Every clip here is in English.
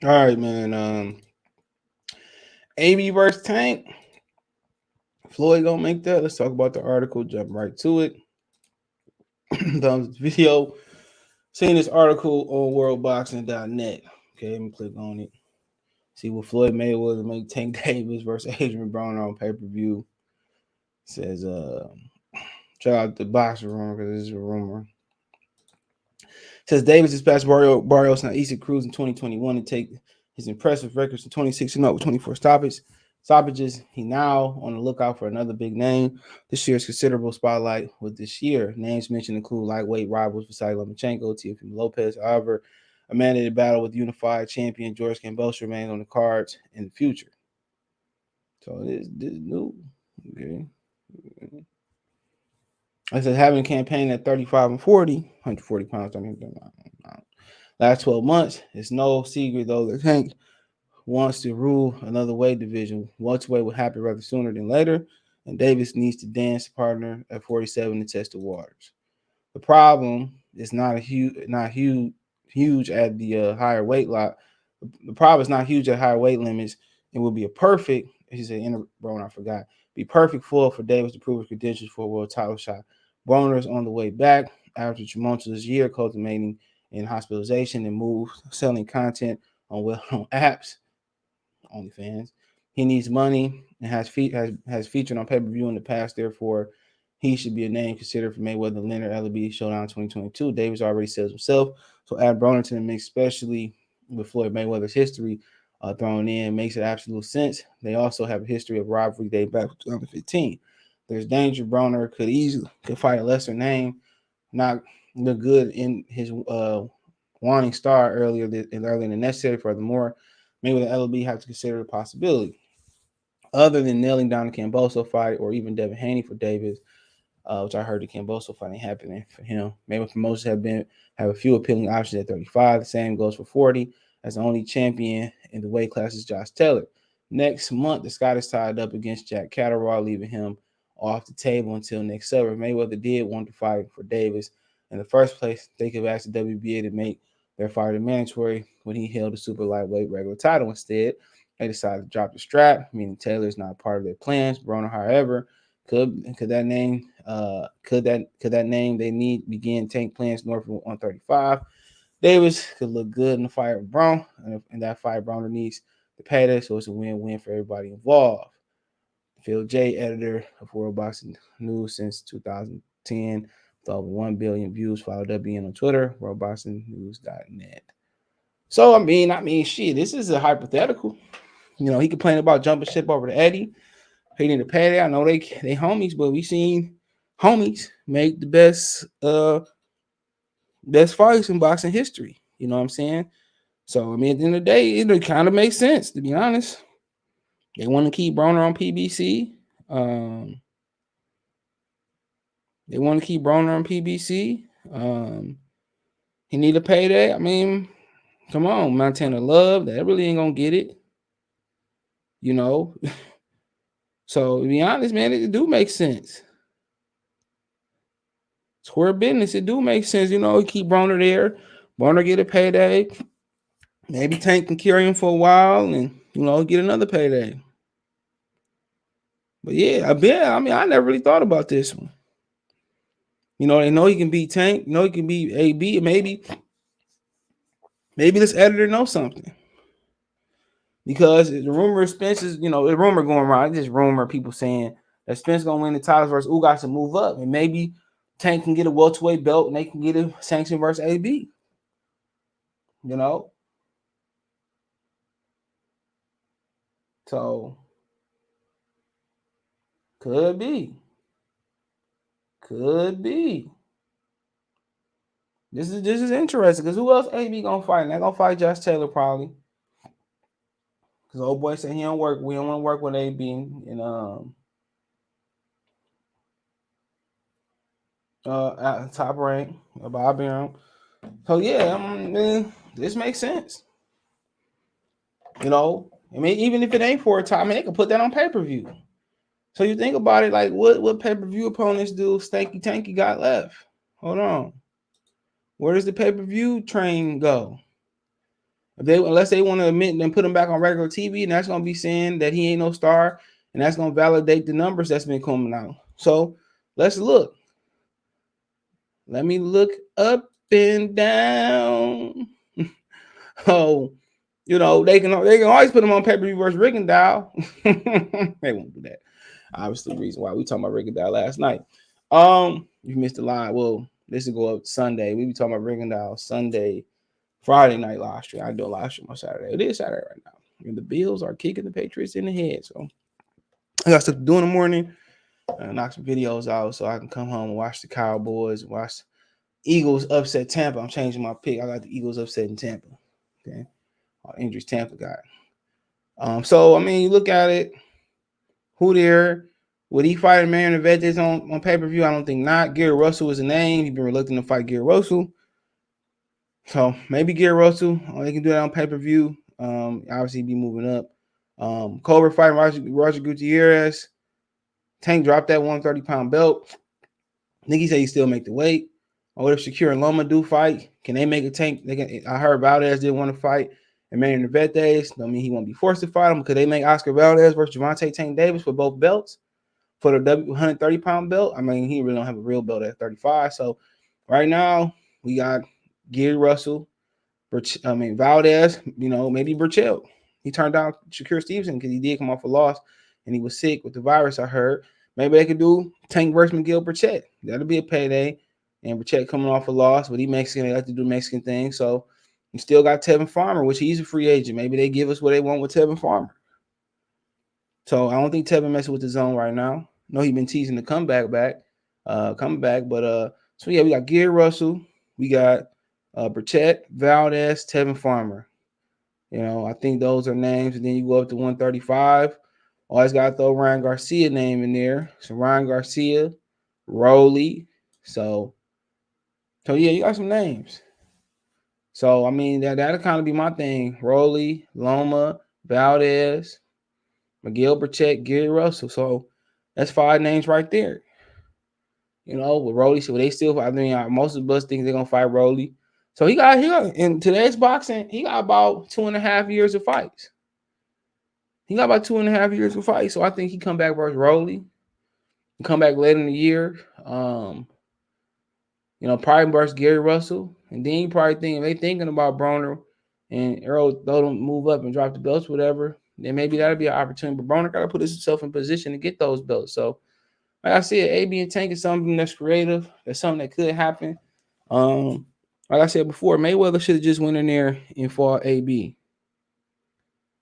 All right, man. AB versus Tank. Floyd gonna make that. Let's talk about the article. Jump right to it. Thumbs video. Seen this article on worldboxing.net. Okay, let me click on it. See what Floyd Mayweather make Tank Davis versus Adrien Broner on pay-per-view. Says check out the boxer rumor because this is a rumor. Says Davis dispatched Barrios and Issa Cruz in 2021 to take his impressive records to 26-0 with 24 stoppages. He now on the lookout for another big name. This year's considerable spotlight with this year. Names mentioned include lightweight rivals Vasily Lomachenko, Teofimo Lopez. However, a mandated battle with unified champion George Kambosos remains on the cards in the future. So this new. Okay. I said having a campaign at 35 and 40, 140 pounds. I mean, last 12 months, it's no secret though that Tank wants to rule another weight division. Welterweight will happen rather sooner than later, and Davis needs to dance partner at 47 to test the waters. The problem is not huge at the higher weight lot. The problem is not huge at higher weight limits. It would be a perfect, he said, Broner, I forgot, be perfect foil for Davis to prove his credentials for a world title shot. Broner is on the way back after a tumultuous year culminating in hospitalization and moves selling content on well-known apps, OnlyFans. He needs money and has featured on pay-per-view in the past. Therefore, he should be a name considered for Mayweather Leonard LB Showdown 2022. Davis already says himself. So add Broner to the mix, especially with Floyd Mayweather's history thrown in, makes it absolute sense. They also have a history of rivalry dating back to 2015. There's danger Broner could fight a lesser name, not look good in his wanting star earlier than necessary. Furthermore, maybe the LB have to consider the possibility. Other than nailing down the Kambosos fight or even Devin Haney for Davis, which I heard the Kambosos fight ain't happening for him. Maybe promotions have a few appealing options at 35. The same goes for 40, as the only champion in the weight class is Josh Taylor. Next month, the Scott is tied up against Jack Catterall, leaving him off the table until next summer. Mayweather did want to fight for Davis in the first place. They could have asked the WBA to make their fight mandatory when he held the super lightweight regular title. Instead, they decided to drop the strap, meaning Taylor is not part of their plans. Broner, however, could that name could that name they need begin tank plans north of 135. Davis could look good in the fight with Brown, and in that fight, Broner needs the payday, so it's a win-win for everybody involved. Phil J, editor of World Boxing News since 2010, with over 1 billion views. Follow WN on Twitter, worldboxingnews.net. So shit. This is a hypothetical. You know, he complained about jumping ship over to Eddie. He need a payday. I know they homies, but we seen homies make the best fights in boxing history. You know what I'm saying? So I mean, at the end of the day, it kind of makes sense to be honest. They want to keep Broner on PBC. Um, they want to keep Broner on PBC. Um, he need a payday. I mean, come on, Montana Love. That really ain't gonna get it. You know. So to be honest, man, it do make sense. Square business, it do make sense. You know, keep Broner there. Broner get a payday. Maybe Tank can carry him for a while and, get another payday. But yeah, I never really thought about this one. They know he can beat Tank. He can beat AB. Maybe this editor knows something. Because the rumor of Spence's, the rumor going around, just rumor, people saying that Spence going to win the titles versus Ugas to move up. And maybe Tank can get a welterweight belt and they can get a sanction versus AB. So, could be. Could be. This is interesting because who else AB gonna fight? Not gonna fight Josh Taylor probably. Because old boy said he don't work. We don't want to work with AB and at top rank Bobby Arum. So yeah, this makes sense. I mean, even if it ain't for a time, they can put that on pay-per-view. So you think about it, like what pay-per-view opponents do Stanky Tanky got left? Hold on. Where does the pay-per-view train go? Unless they want to admit and put him back on regular TV, and that's gonna be saying that he ain't no star, and that's gonna validate the numbers that's been coming out. So let's look. Let me look up and down. Oh, they can always put him on pay-per-view versus Rigondeaux. They won't do that. Obviously, the reason why we talking about Rigondeaux last night. You missed the line. Well, this will go up Sunday. We be talking about Rigondeaux Sunday, Friday night live stream. I do a live stream on Saturday. It is Saturday right now. And the Bills are kicking the Patriots in the head. So I got stuff to do in the morning. Knock some videos out so I can come home and watch the Cowboys, watch Eagles upset Tampa. I'm changing my pick. I got the Eagles upset in Tampa. Okay. All injuries Tampa got. So I mean, you look at it, who there? Would he fight Marion Vetes on pay-per-view? I don't think not. Gary Russell is a name. He's been reluctant to fight Gary Russell. So maybe Gary Russell, they can do that on pay-per-view. Obviously be moving up. Cobra fighting Roger Gutierrez. Tank dropped that 130-pound belt. Nicky said he still make the weight. Or what if Shakir and Loma do fight? Can they make a Tank? I heard Valdez didn't want to fight. And Marion Vetes, don't mean he won't be forced to fight him. Could they make Oscar Valdez versus Gervonta Tank Davis for both belts? For the 130-pound belt? I mean, he really don't have a real belt at 35. So right now, we got Gary Russell, Valdez, maybe Burchell. He turned down Shakur Stevenson because he did come off a loss and he was sick with the virus, I heard. Maybe they could do Tank versus McGill Burchett. That'll be a payday. And Burchett coming off a loss, but he Mexican. They like to do Mexican things. So you still got Tevin Farmer, which he's a free agent. Maybe they give us what they want with Tevin Farmer. So I don't think Tevin messing with the zone right now. No, he's been teasing the coming back. But so yeah, we got Gary Russell, we got Burchett, Valdez, Tevin Farmer. I think those are names. And then you go up to 135. Always got to throw Ryan Garcia name in there. So Ryan Garcia, Roley. So yeah, you got some names. So I mean that'll kind of be my thing. Roley, Loma, Valdez, McGill Burchett, Gary Russell. So that's 5 names right there. With Roley, so they still. I mean, most of us think they're gonna fight Roley. So he got in today's boxing. He got about 2.5 years of fights. He got about 2.5 years of fights. So I think he come back versus Roley. He come back later in the year. Probably versus Gary Russell, and then you probably thinking about Broner and Earl. Throw them move up and drop the belts, whatever. Then maybe that'll be an opportunity. But Broner got to put himself in position to get those belts. So. Like I said, AB and Tank is something that's creative. That's something that could happen. Like I said before, Mayweather should have just went in there and fought AB.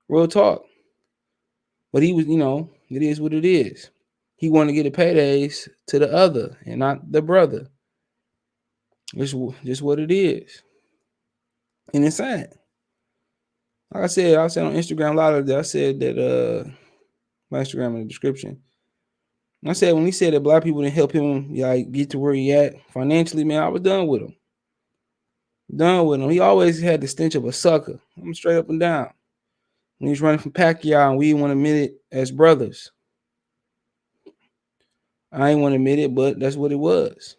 Real talk. But he was, it is what it is. He wanted to get the paydays to the other and not the brother. It's just what it is. And it's sad. Like I said on Instagram a lot of that. I said that my Instagram in the description. I said when he said that black people didn't help him get to where he at financially, man, I was done with him. He always had the stench of a sucker. I'm straight up and down. When he's running from Pacquiao and we didn't want to admit it as brothers. I ain't want to admit it, but that's what it was.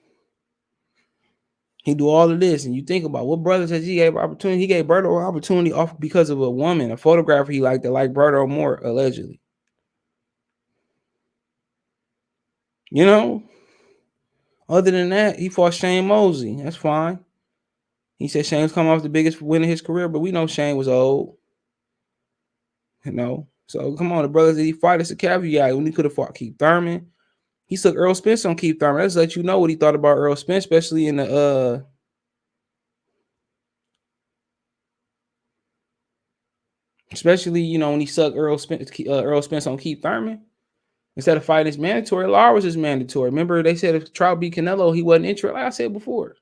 He do all of this, and you think about what brothers has he gave opportunity. He gave Berto an opportunity off because of a woman, a photographer he liked that liked Berto more, allegedly. Other than that, he fought Shane Mosley. That's fine. He said Shane's come off the biggest win in his career, but we know Shane was old. So come on, the brothers that he fought, it's a caveat. When he could have fought Keith Thurman, he took Earl Spence on Keith Thurman. Let's let you know what he thought about Earl Spence, especially in the when he sucked Earl Spence on Keith Thurman. Instead of fighting his mandatory, Lara was his mandatory. Remember, they said if Trout beat Canelo, he wasn't interested, like I said before.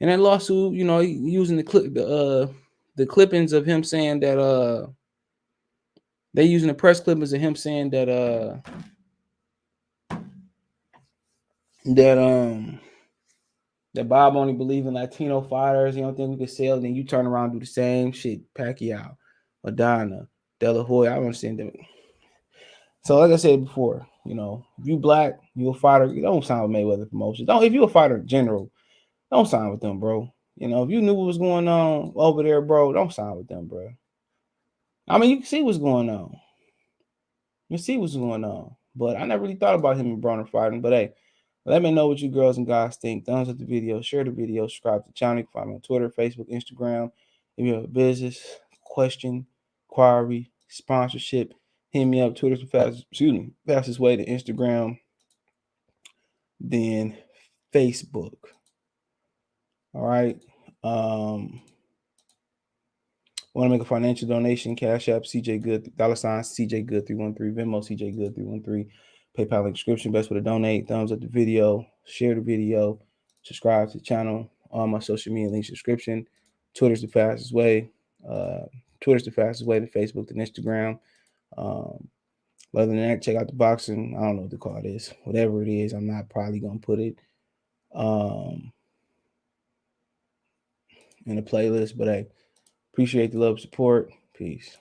And that lawsuit, using the clippings of him saying that they using the press clippings of him saying that Bob only believe in Latino fighters. You don't think we could sell? Then you turn around and do the same shit. Pacquiao, Madonna, De La Hoya. I don't understand that. So like I said before, if you black, you a fighter. You don't sign with Mayweather Promotions. If you a fighter in general, don't sign with them, bro. You know, if you knew what was going on over there, bro, don't sign with them, bro. I mean, you can see what's going on. You see what's going on. But I never really thought about him and Broner fighting. But hey, let me know what you girls and guys think. Thumbs up the video, share the video, subscribe to the channel. You can find me on Twitter, Facebook, Instagram. If you have a business, question, inquiry, sponsorship, hit me up. Twitter's the fastest way to Instagram, then Facebook. All right. Want to make a financial donation? Cash App CJ Good $CJ Good 313, Venmo CJ Good 313, PayPal link description. Best way to donate. Thumbs up the video, share the video, subscribe to the channel. All my social media links description. Twitter's the fastest way. Twitter's the fastest way to Facebook and Instagram. Other than that, check out the boxing. I don't know what the card is. Whatever it is, I'm not probably gonna put it in the playlist. But hey, appreciate the love, support. Peace.